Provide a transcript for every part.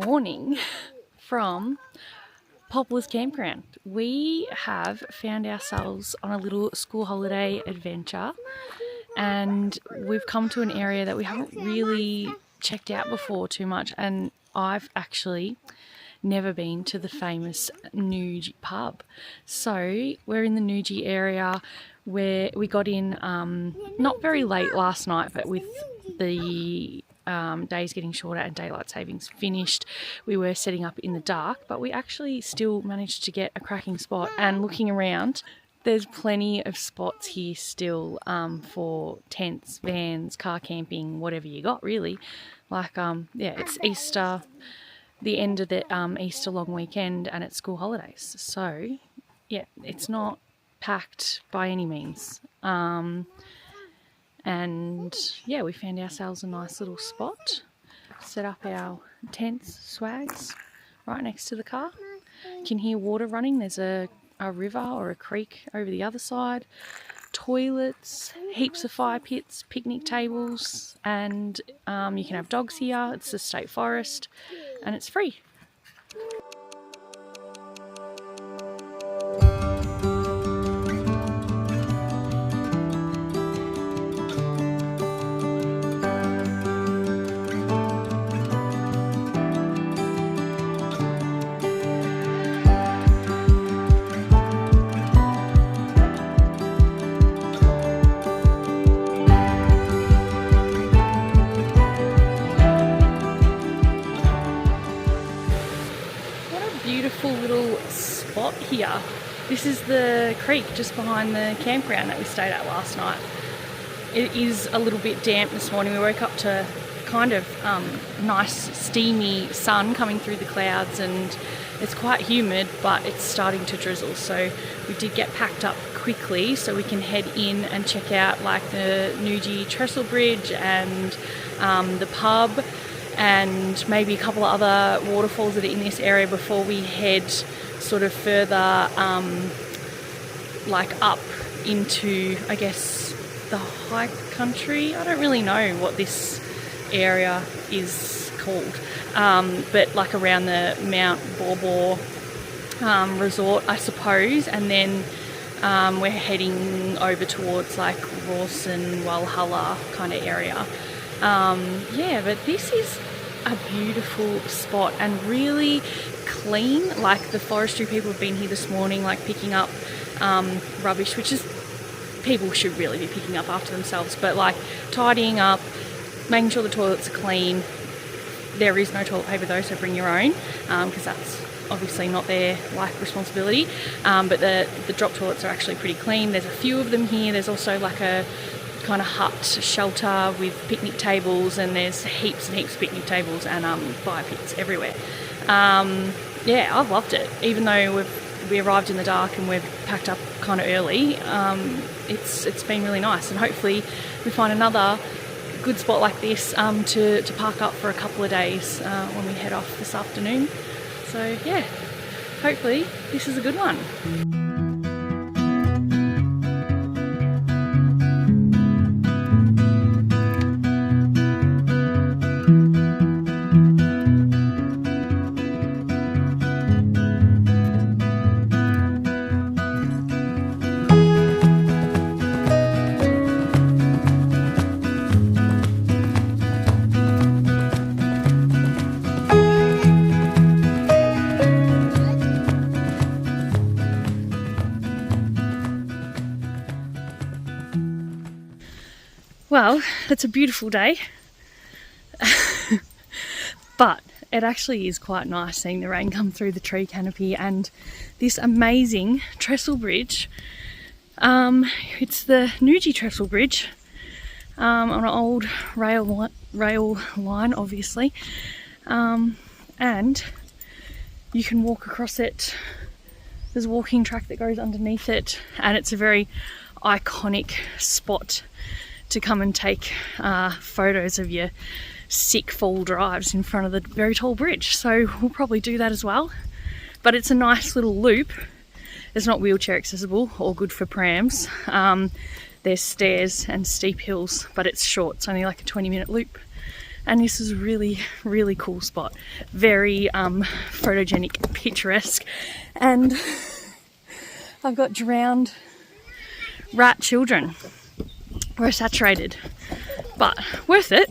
morning from Poplars Campground. We have found ourselves on a little school holiday adventure and we've come to an area that we haven't really checked out before too much, and I've actually never been to the famous Nooj Pub. So we're in the Noojee area where we got in not very late last night, but with the days getting shorter and daylight savings finished, we were setting up in the dark, but we actually still managed to get a cracking spot. And looking around, there's plenty of spots here still for tents, vans, car camping, whatever you got really. Like yeah, it's Easter, the end of the Easter long weekend, and it's school holidays, so yeah, it's not packed by any means. And yeah, we found ourselves a nice little spot, set up our tents, swags right next to the car. You can hear water running. There's a river or a creek over the other side, toilets, heaps of fire pits, picnic tables, and you can have dogs here. It's a state forest and it's free. Beautiful little spot here. This is the creek just behind the campground that we stayed at last night. It is a little bit damp this morning. We woke up to kind of nice steamy sun coming through the clouds, and it's quite humid, but it's starting to drizzle, so we did get packed up quickly so we can head in and check out like the Noojee Trestle Bridge and the pub, and maybe a couple of other waterfalls that are in this area before we head sort of further like up into, I guess, the high country. I don't really know what this area is called, but like around the Mount Borbor resort, I suppose, and then we're heading over towards like Rawson, Walhalla kind of area. Yeah, but this is a beautiful spot and really clean. Like the forestry people have been here this morning, like picking up rubbish, which is, people should really be picking up after themselves, but like tidying up, making sure the toilets are clean. There is no toilet paper though, so bring your own, because that's obviously not their like responsibility. But the drop toilets are actually pretty clean. There's a few of them here. There's also like a kind of hut shelter with picnic tables, and there's heaps and heaps of picnic tables and fire pits everywhere. Yeah, I've loved it. Even though we arrived in the dark and we're packed up kind of early, it's been really nice, and hopefully we find another good spot like this to park up for a couple of days when we head off this afternoon. So yeah, hopefully this is a good one. Well, it's a beautiful day, but it actually is quite nice seeing the rain come through the tree canopy and this amazing trestle bridge. It's the Noojee Trestle Bridge on an old rail line, obviously, and you can walk across it. There's a walking track that goes underneath it, and it's a very iconic spot to come and take photos of your sick fall drives in front of the very tall bridge. So we'll probably do that as well. But it's a nice little loop. It's not wheelchair accessible or good for prams. There's stairs and steep hills, but it's short. It's only like a 20-minute loop. And this is really, really cool spot. Very photogenic, picturesque. And I've got drowned rat children. We're saturated, but worth it.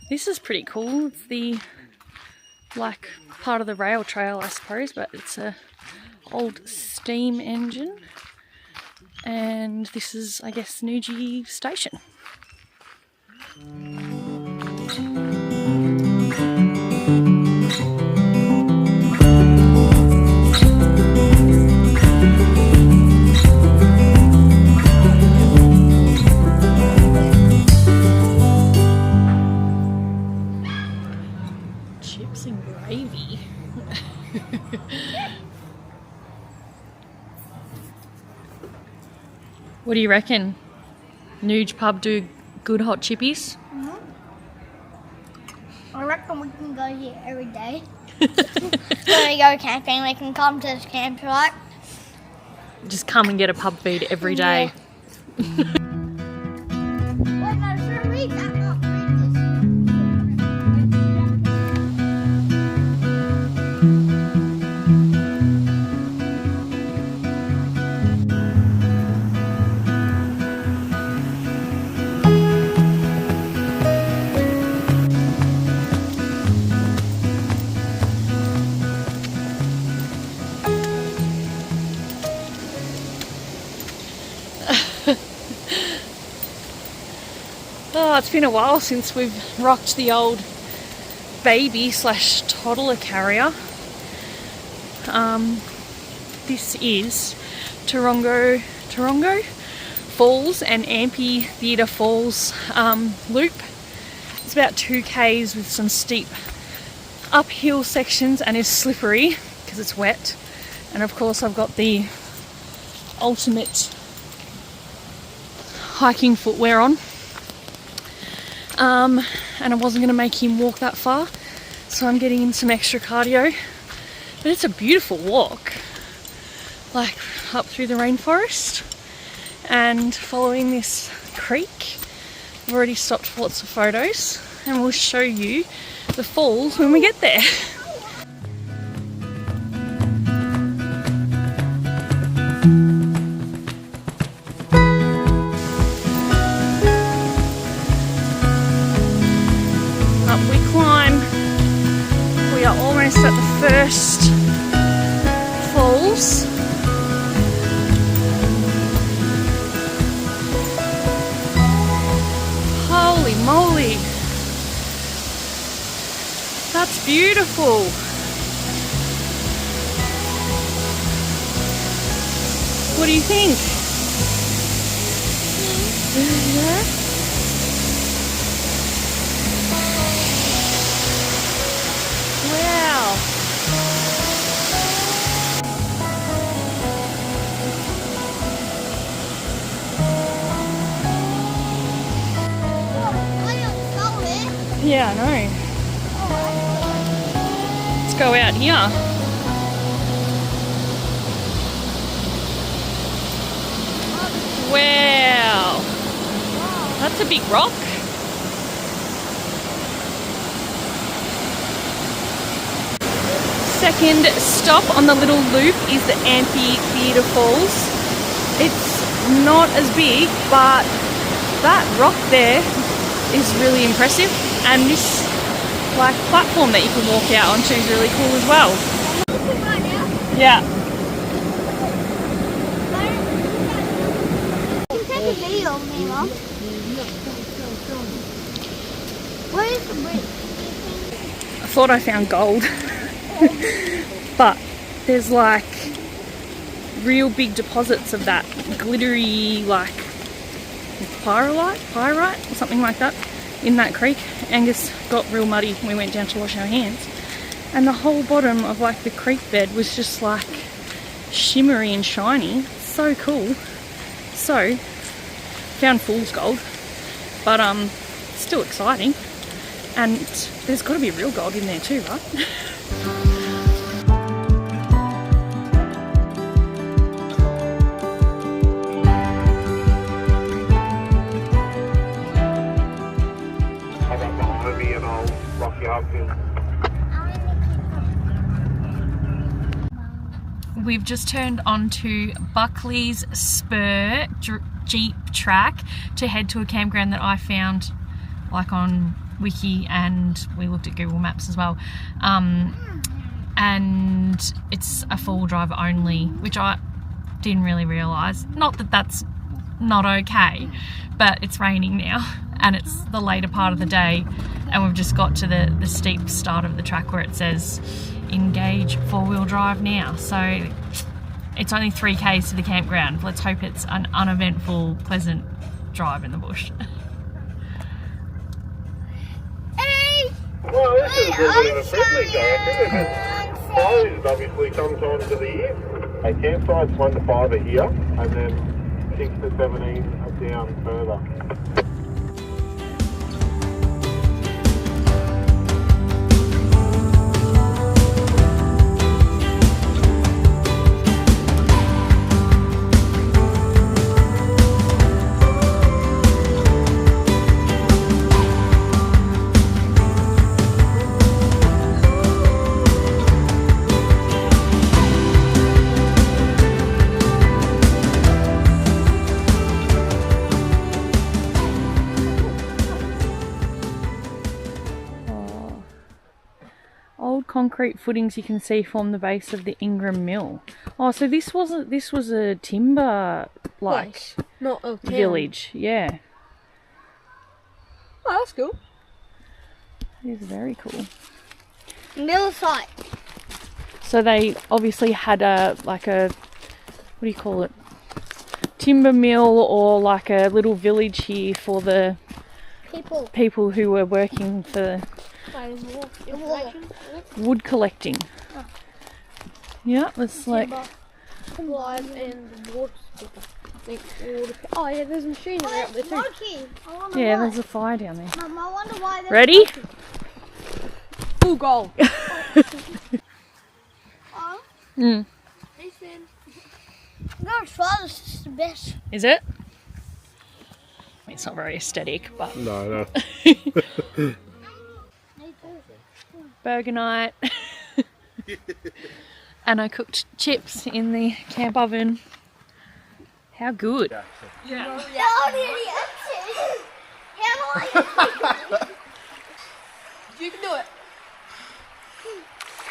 This is pretty cool. It's the like part of the rail trail, I suppose, but it's a old steam engine. And this is, I guess, Noojee Station. Chips and gravy. What do you reckon? Nooj Pub do good hot chippies? I reckon we can go here every day. When we go camping, we can come to this campsite. Just come and get a pub feed every day. Yeah. Wait, no, should I read that? Not read this. Oh, it's been a while since we've rocked the old baby slash toddler carrier. This is Tarongo Falls and Amphitheatre Falls loop. It's about 2 k's with some steep uphill sections and is slippery because it's wet. And of course I've got the ultimate hiking footwear on. And I wasn't going to make him walk that far, so I'm getting in some extra cardio. But it's a beautiful walk, like up through the rainforest and following this creek. I've already stopped for lots of photos, and we'll show you the falls when we get there. Almost at the first falls. Holy moly, that's beautiful. What do you think? Yeah? Wow. Yeah, I know. Let's go out here. Wow. That's a big rock. Second stop on the little loop is the Amphitheatre Falls. It's not as big, but that rock there is really impressive, and this like platform that you can walk out onto is really cool as well. Yeah. You can take a video of me, Mom. Where is the bridge? I thought I found gold, but there's like real big deposits of that glittery, like pyrite or something like that in that creek. Angus got real muddy when we went down to wash our hands, and the whole bottom of like the creek bed was just like shimmery and shiny. So cool. So found fool's gold, but still exciting, and there's got to be real gold in there too, right? We've just turned onto Buckley's Spur Jeep track to head to a campground that I found like on Wiki, and we looked at Google Maps as well. And it's a four-wheel drive only, which I didn't really realise. Not that that's not okay, but it's raining now and it's the later part of the day, and we've just got to the steep start of the track where it says engage four-wheel drive now. So it's only 3k's to the campground. Let's hope it's an uneventful, pleasant drive in the bush. Hey! Well, this is a bit of a friendly day. If it's closed, obviously, sometimes of the year. Okay, campsites 1 to 5 are here, and then 6 to 17 are down further. Concrete footings you can see form the base of the Ingram mill. Oh, so this was a timber like Place, not a town. village. Yeah. Oh, that's cool. It is very cool. Mill site. So they obviously had what do you call it? Timber mill, or like a little village here for the people who were working for wood collecting. Oh. Yeah, it's like Live and water. Oh yeah, there's a machinery up there too. yeah, there's a fire down there. Mum, I wonder why there's Ready? Full goal. Oh, Mm. listen. I'm gonna try this. This is the best. Is it? It's not very aesthetic, but No. burger night. And I cooked chips in the camp oven. How good. Yeah. How do You can do it.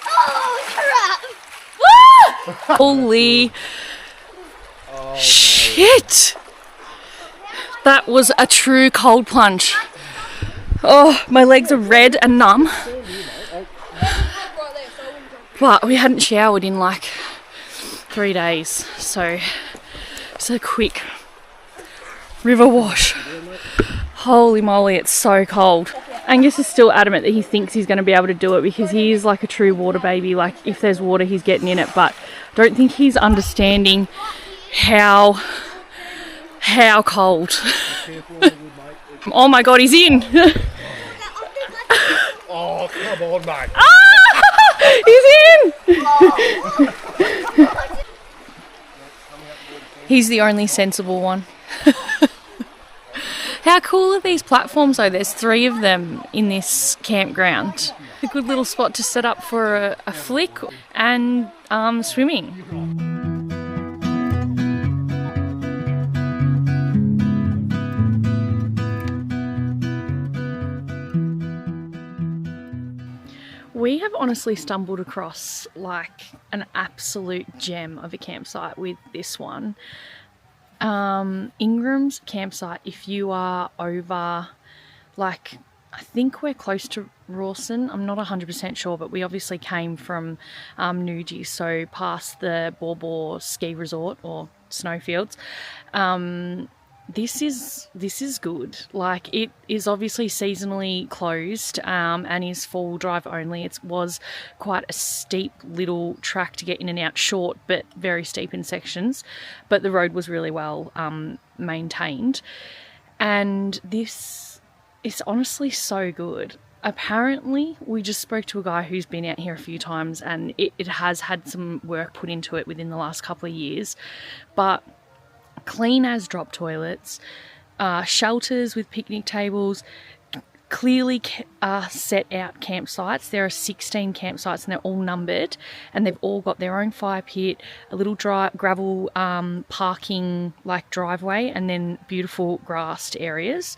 Oh, crap! Holy shit! That was a true cold plunge. Oh, my legs are red and numb. But we hadn't showered in like 3 days, so it's a quick river wash. Holy moly, it's so cold. Angus is still adamant that he thinks he's going to be able to do it because he is like a true water baby. Like if there's water, he's getting in it, but I don't think he's understanding how cold. Oh my god, he's in. Oh, come on, mate. He's in. He's the only sensible one. How cool are these platforms though? There's 3 of them in this campground. A good little spot to set up for a flick and swimming. We have honestly stumbled across like an absolute gem of a campsite with this one. Ingram's campsite, if you are over, like, I think we're close to Rawson. I'm not 100% sure, but we obviously came from Noojee, so past the Bor ski resort or snowfields. This is good. Like, it is obviously seasonally closed and is full drive only. It was quite a steep little track to get in and out, short but very steep in sections, but the road was really well maintained. And this is honestly so good. Apparently, we just spoke to a guy who's been out here a few times, and it has had some work put into it within the last couple of years, but clean as drop toilets, shelters with picnic tables, clearly set out campsites. There are 16 campsites and they're all numbered, and they've all got their own fire pit, a little gravel parking like driveway, and then beautiful grassed areas.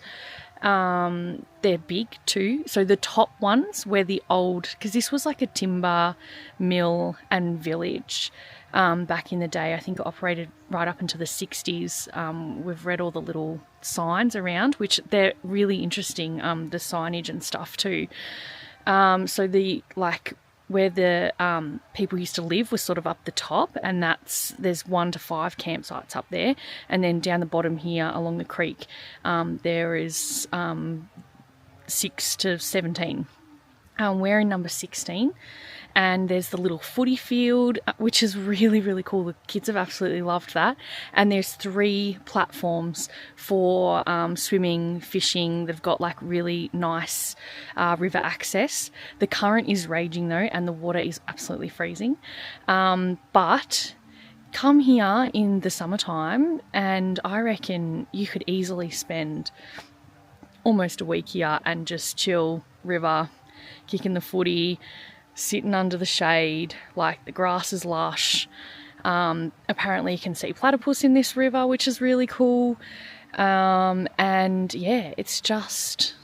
They're big too. So the top ones where the old, because this was like a timber mill and village back in the day. I think it operated right up into the 60s. We've read all the little signs around, which they're really interesting, the signage and stuff too. So the, like, where the people used to live was sort of up the top, and there's 1 to 5 campsites up there, and then down the bottom here along the creek there is 6 to 17. We're in number 16, and there's the little footy field, which is really, really cool. The kids have absolutely loved that. And there's 3 platforms for swimming, fishing. They've got like really nice river access. The current is raging though, and the water is absolutely freezing. But come here in the summertime, and I reckon you could easily spend almost a week here and just chill, river, kicking the footy, sitting under the shade. Like, the grass is lush. Apparently you can see platypus in this river, which is really cool. And yeah, it's just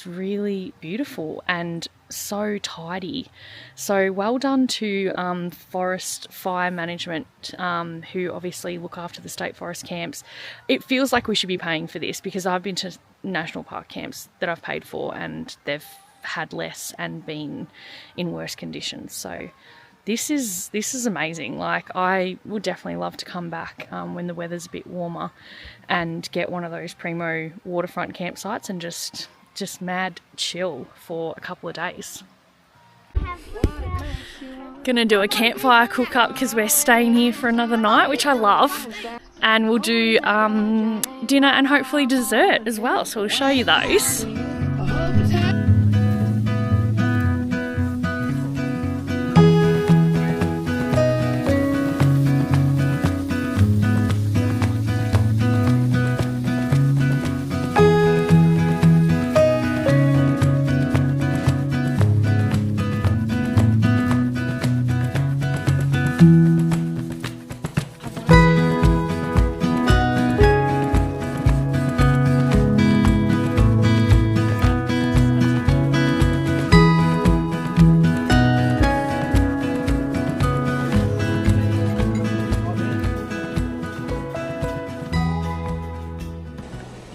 really beautiful and so tidy. So well done to Forest Fire Management, who obviously look after the state forest camps. It feels like we should be paying for this, because I've been to national park camps that I've paid for and they've had less and been in worse conditions. So this is amazing. Like, I would definitely love to come back when the weather's a bit warmer and get one of those primo waterfront campsites and just mad chill for a couple of days. Gonna do a campfire cook up because we're staying here for another night, which I love, and we'll do dinner and hopefully dessert as well, so we'll show you those.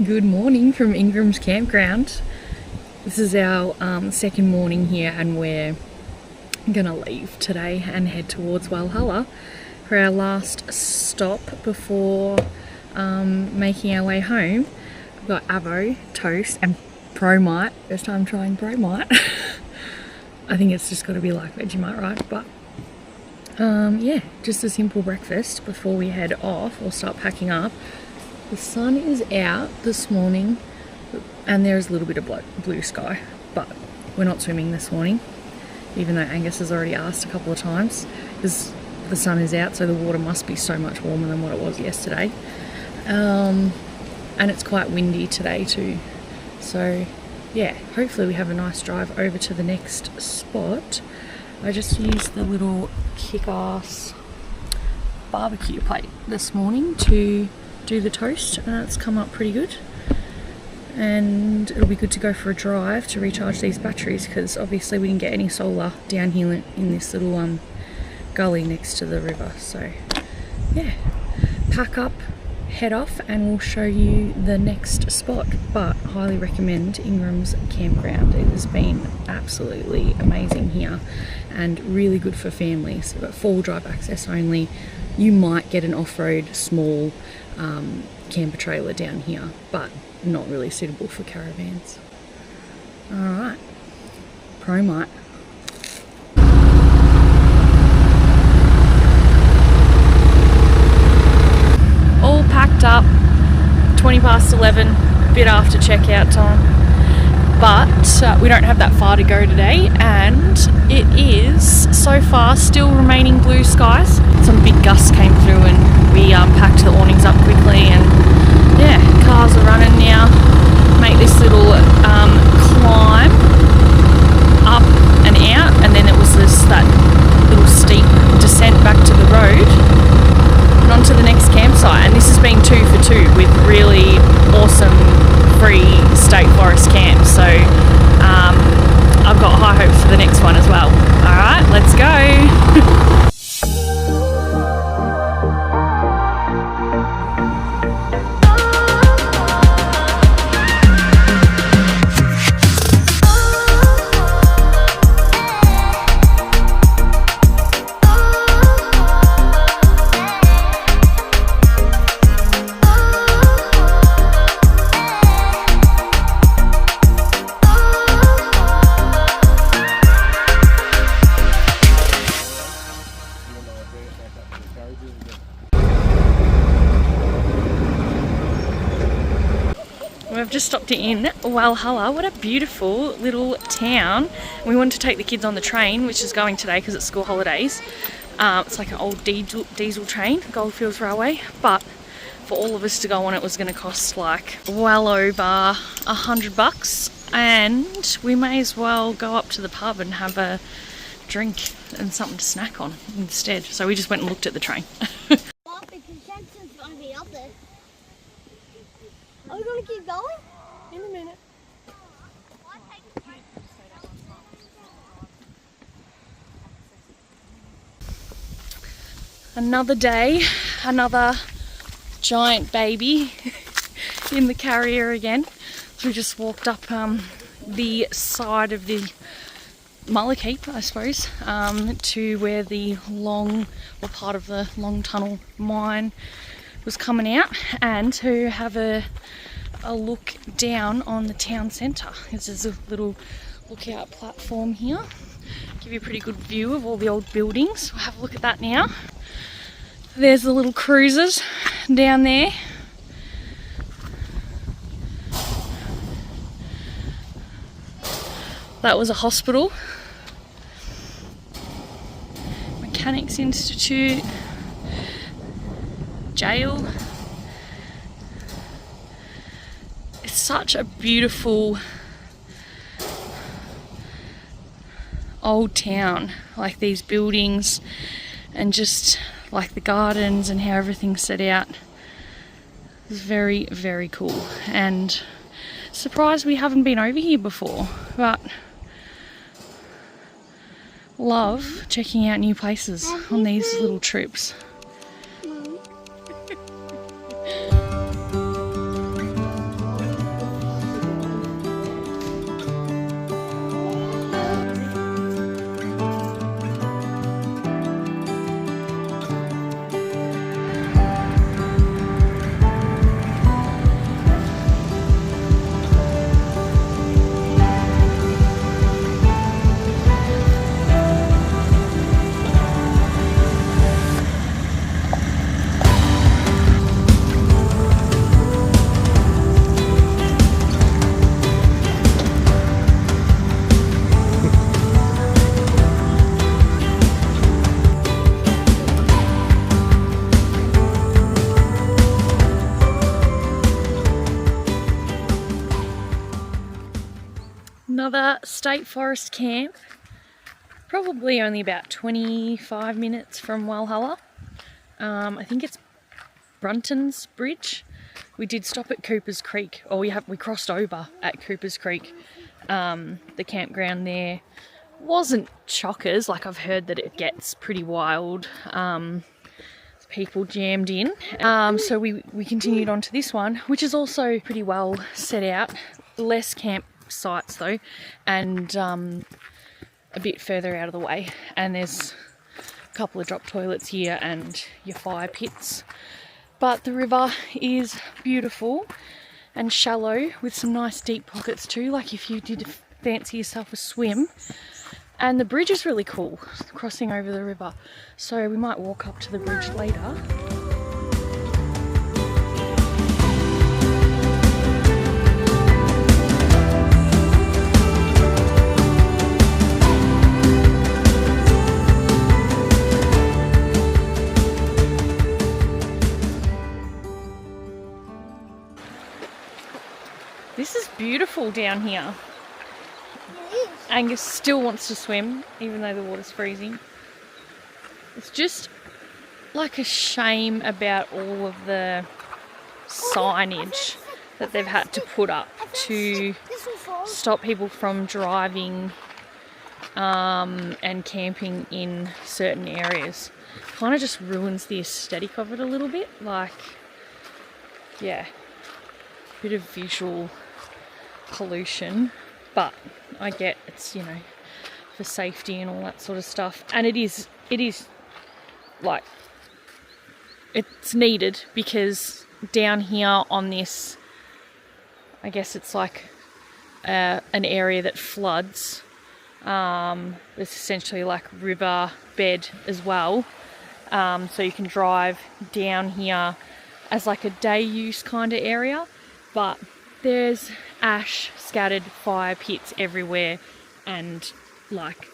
Good morning from Ingram's campground. This is our second morning here, and we're gonna leave today and head towards Walhalla for our last stop before making our way home. We've got avo, toast and Bromite. First time trying Bromite. I think it's just got to be like Vegemite, right? But yeah, just a simple breakfast before we head off or start packing up. The sun is out this morning and there's a little bit of blue sky, but we're not swimming this morning, even though Angus has already asked a couple of times, because the sun is out, so the water must be so much warmer than what it was yesterday. And it's quite windy today too. So yeah, hopefully we have a nice drive over to the next spot. I just used the little kick-ass barbecue plate this morning to do the toast, and it's come up pretty good, and it'll be good to go for a drive to recharge these batteries, because obviously we didn't get any solar down here in this little gully next to the river. So yeah, pack up, head off and we'll show you the next spot, but highly recommend Ingram's campground. It has been absolutely amazing here and really good for families. We've got 4-wheel drive access only. You might get an off-road small camper trailer down here, but not really suitable for caravans. Alright, Promite. All packed up, 20 past 11, a bit after checkout time, but we don't have that far to go today, and it is so far still remaining blue skies. Some big gusts came through and we packed the awnings up quickly, and yeah, cars are running now. Make this little climb up and out, and then it was that little steep descent back to the road and on to the next campsite. And this has been 2 for 2 with really awesome free state forest camps, so I've got high hopes for the next one as well. Alright, let's go. We've just stopped in Walhalla. What a beautiful little town. We wanted to take the kids on the train, which is going today because it's school holidays. It's like an old diesel train, Goldfields Railway, but for all of us to go on it was going to cost like well over $100, and we may as well go up to the pub and have a drink and something to snack on instead. So we just went and looked at the train. Well, the consensus is going to be up there. Are we going to keep going? In a minute. Another day, another giant baby in the carrier again. So we just walked up the side of the Mullikeep, I suppose, to where the part of the long tunnel mine was coming out, and to have a look down on the town centre. There's a little lookout platform here. Give you a pretty good view of all the old buildings. We'll have a look at that now. There's the little cruisers down there. That was a hospital. Mechanics Institute. Jail. It's such a beautiful old town, like these buildings and just like the gardens and how everything's set out. It's very, very cool, and surprised we haven't been over here before, but love checking out new places on these little trips. Another state forest camp, probably only about 25 minutes from Walhalla. I think it's Brunton's bridge. We did stop at Cooper's Creek, or we crossed over at Cooper's Creek. The campground there wasn't chockers, like I've heard that it gets pretty wild. people jammed in. So we continued on to this one, which is also pretty well set out. Less campsites though, and a bit further out of the way. And there's a couple of drop toilets here and your fire pits. But the river is beautiful and shallow with some nice deep pockets too, like if you did fancy yourself a swim. And the bridge is really cool, crossing over the river. So we might walk up to the bridge later. This is beautiful down here. Angus still wants to swim, even though the water's freezing. It's just like a shame about all of the signage that they've had to put up to stop people from driving and camping in certain areas. Kind of just ruins the aesthetic of it a little bit. Like, yeah, bit of visual pollution. But I get it's, you know, for safety and all that sort of stuff. And it is like, it's needed because down here on this, I guess it's like an area that floods. It's essentially like river bed as well. So you can drive down here as like a day use kind of area. But there's ash, scattered fire pits everywhere and like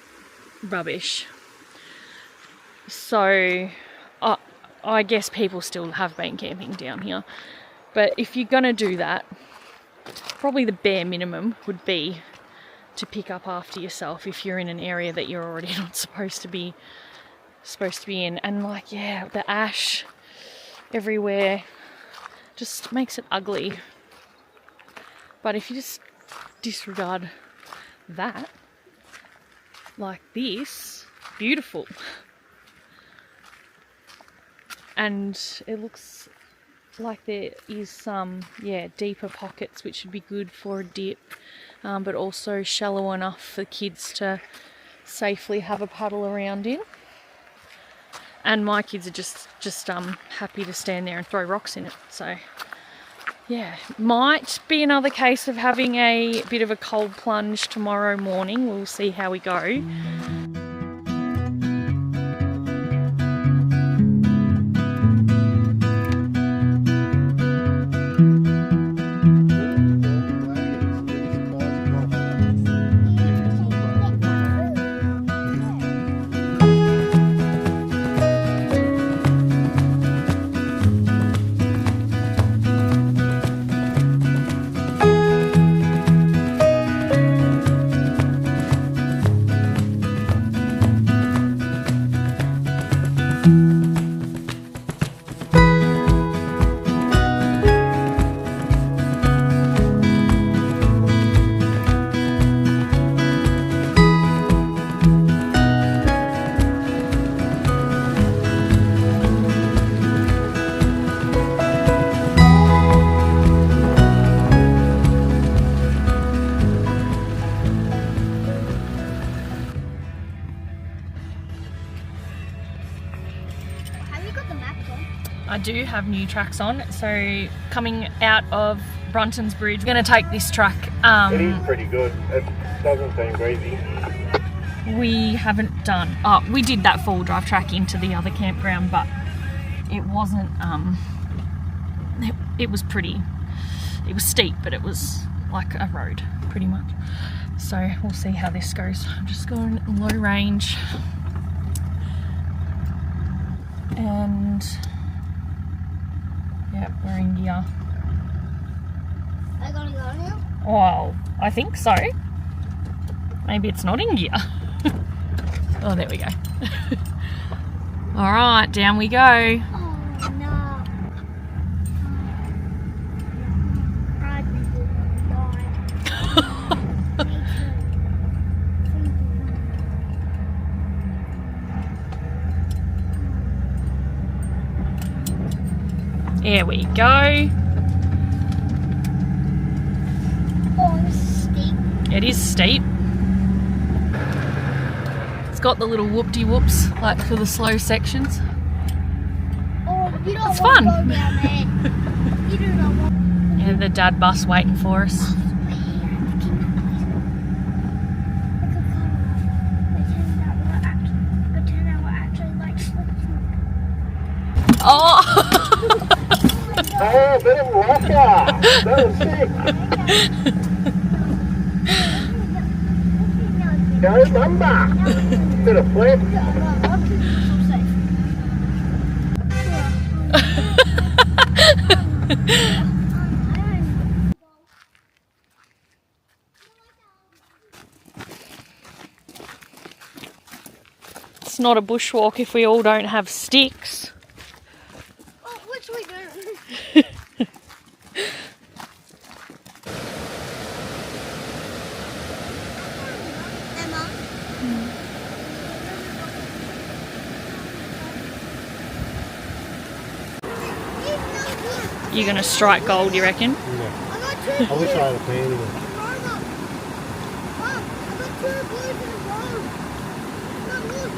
rubbish. So I guess people still have been camping down here. But if you're going to do that, probably the bare minimum would be to pick up after yourself if you're in an area that you're already not supposed to be in. And like, yeah, the ash everywhere just makes it ugly. But if you just disregard that, like this, beautiful. And it looks like there is some, deeper pockets which would be good for a dip, but also shallow enough for kids to safely have a paddle around in. And my kids are just happy to stand there and throw rocks in it, so... yeah, might be another case of having a bit of a cold plunge tomorrow morning. We'll see how we go. I do have new tracks on, so coming out of Brunton's bridge, we're going to take this track. It is pretty good. It doesn't seem greasy. We haven't done, we did that 4-wheel drive track into the other campground, but it wasn't, it was steep, but it was like a road pretty much. So we'll see how this goes. I'm just going low range. And yeah, we're in gear. Are you gonna go now? Well, I think so. Maybe it's not in gear. Oh, there we go. All right, down we go. Oh no. I Here we go. Oh, this is steep. It is steep. It's got the little whoop-de-whoops, like for the slow sections. Oh, you don't It's want fun. to go down there. You do not want. And the dad bus waiting for us. Oh! Oh, bit of rocker. That was sick. Go, Mamba. Bit of flip. It's not a bushwalk if we all don't have sticks. Oh, which we do. Emma. You're gonna strike gold, you reckon? I got two I wish I had a plan in it. Mom, I got two blues in a row. Mom, look.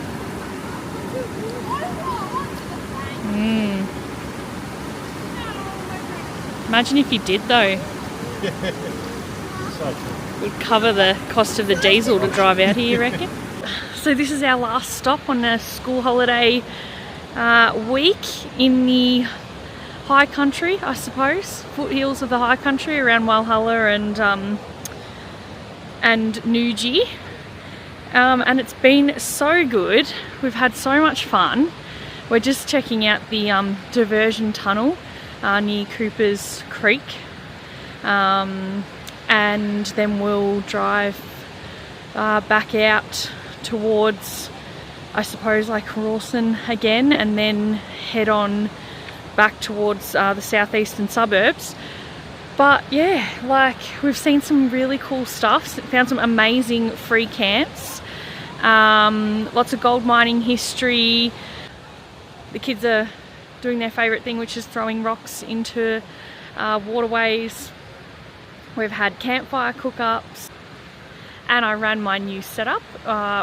Two blues. Imagine if you did though. So cool. Would cover the cost of the diesel to drive out here, you reckon? So this is our last stop on a school holiday week in the high country, I suppose. Foothills of the high country around Walhalla and Noojee. And it's been so good. We've had so much fun. We're just checking out the diversion tunnel near Cooper's Creek. And then we'll drive back out towards, I suppose, like Rawson again, and then head on back towards the southeastern suburbs. But yeah, like we've seen some really cool stuff, found some amazing free camps, lots of gold mining history. The kids are doing their favourite thing, which is throwing rocks into waterways. We've had campfire cook-ups, and I ran my new setup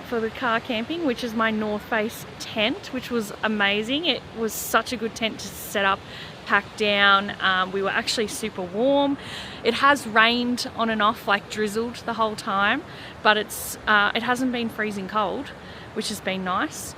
for the car camping, which is my North Face tent, which was amazing. It was such a good tent to set up, pack down. We were actually super warm. It has rained on and off, like drizzled the whole time, but it hasn't been freezing cold, which has been nice.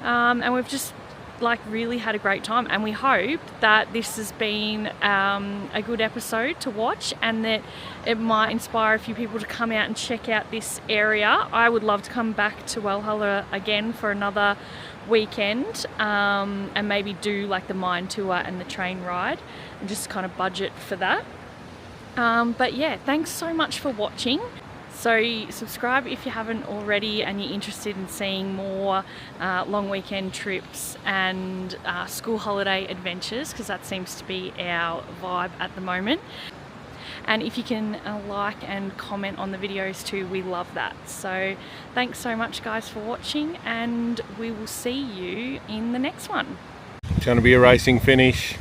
And we've just like really had a great time, and we hope that this has been a good episode to watch, and that it might inspire a few people to come out and check out this area. I would love to come back to Walhalla again for another weekend, and maybe do like the mine tour and the train ride, and just kind of budget for that. But yeah, thanks so much for watching. So subscribe if you haven't already and you're interested in seeing more long weekend trips and school holiday adventures, because that seems to be our vibe at the moment. And if you can like and comment on the videos too, we love that. So thanks so much guys for watching, and we will see you in the next one. It's going to be a racing finish.